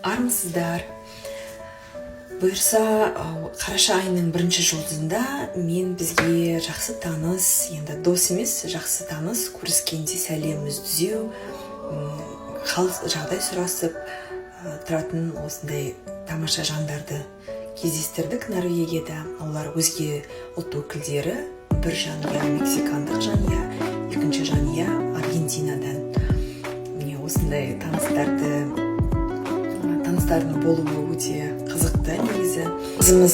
армысыздар. Бұйырса, қараша айының бірінші жұлдызында мен бізге жақсы таныс, енді дос емес, жақсы таныс, көріскенде сәлем түзеу, хал жағдай сұрасып тұратын осындай тамаша жандарды кездестірдік Норвегияда. Олар өзге ұлт өкілдері, бір жанұя мексикандық жанұя, екінші жанұя Аргентинадан. Міне осындай таныстардың болуы өте қызықты негізі.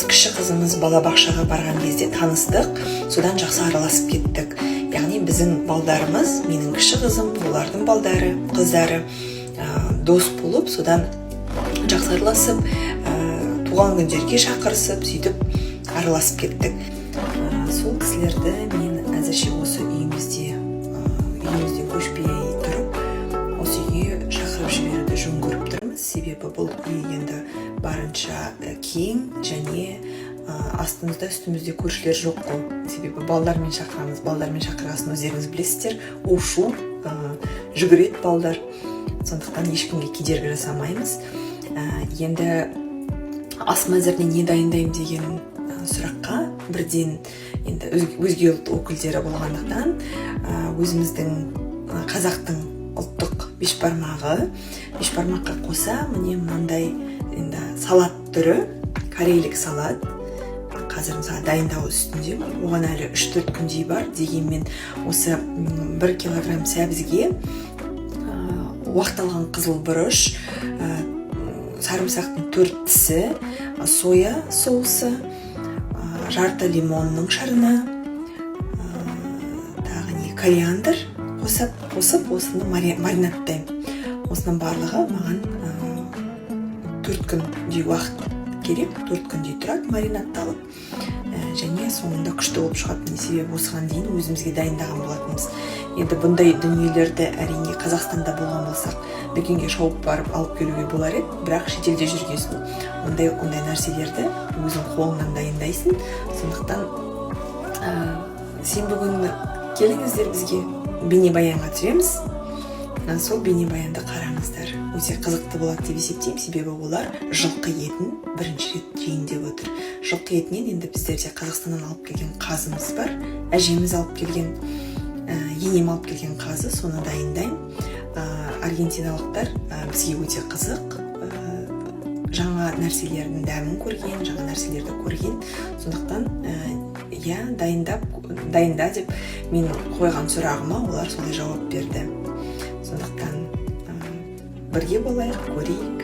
Кіші қызымыз балабақшаға барған кезде таныстық, содан жақсы араласып кеттік. Яғни біздің балдарымыз, менің кіші қызым, олардың балдары, қыздары дос болып, содан жақсы араласып, туған күндерге шақырысып, сөйтіп араласып кеттік. Сол кісілерді мен әзірше осы үйімізде көшпей тұрып, осы үйге шақырып жіберуді жөн көріп тұрмыз. Себебі бұл үй енді барынша кең және астымызда үстімізде көршілер жоқ қой. Себебі балдармен шақырғасын өздеріңіз білесіздер, у-шу жүгіреді балдар. Сондықтан ешкімге кедергі жасамаймыз. Енді ас мәзіріне не дайындаймын деген сұраққа бірден енді өзге ұлт өкілдері болғандықтан өзіміздің қазақтың ұлттық бешбармаққа қоса міне мынандай енді салат түрі, корейлік салат. Қазір мысалы дайындау үстінде, оған әлі 3-4 күндей бар. Дегенмен осы 1 килограмм сәбізге уақталған қызыл бұрыш, сарымсақтың 4 тісі, соя соусы, жарты лимонның шырыны, тағы кориандр қосып осыны маринаттаймын. Осының барлығы маған 4 күндей уақыт керек, 4 күндей тұрады маринатталып. Және соңында күшті болып шығатын. Себебі осыған дейін өзімізге дайындаған болатынбыз. Енді бұндай дүниелерді әрине Қазақстанда болған болсақ, дүкенге шауып барып алып келуге болар еді, бірақ шетелде жүргесін. Ондай нәрселерді өзің қолыңнан дайындайсың. Сондықтан сен бүгін келіңіздер, бізге бейнебаянға түсіреміз. Сол бейнебаянды қараңыздар. Өте қызықты болады деп есептеймін, себебі олар жылқы етін бірінші рет жейін деп отыр. Жылқы етінен енді біздерде Қазақстаннан алып келген қазымыз бар. Әжеміз алып келген, енем алып келген қазы, соны дайындаймын. Аргентиналықтар бізге өте қызық. Жаңа нәрселердің дәмін көрген, жаңа нәрселерді көрген. Сондықтан дайында деп мен қойған сұрағыма олар солай жауап берді. Сондықтан бірге болайық, көрейік,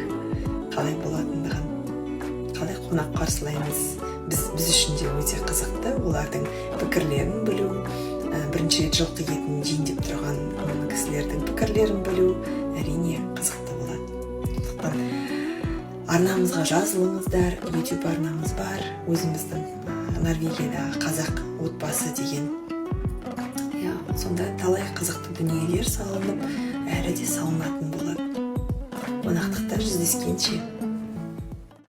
қалай болатындығын, қалай қонақ қарсылаймыз. Біз үшін де өте қызықты олардың пікірлерін білу, бірінші рет жылқы етін жейін деп тұрған кісілердің пікірлерін білу әрине қызықты болады. Сондықтан арнамызға жазылыңыздар, YouTube арнамыз бар, өзіміздің Норвегиядағы қазақ отбасы деген. Сонда талай қызықты дүниелер салынып, әлі де салынатын болады. Қонақтықта жүздескенше.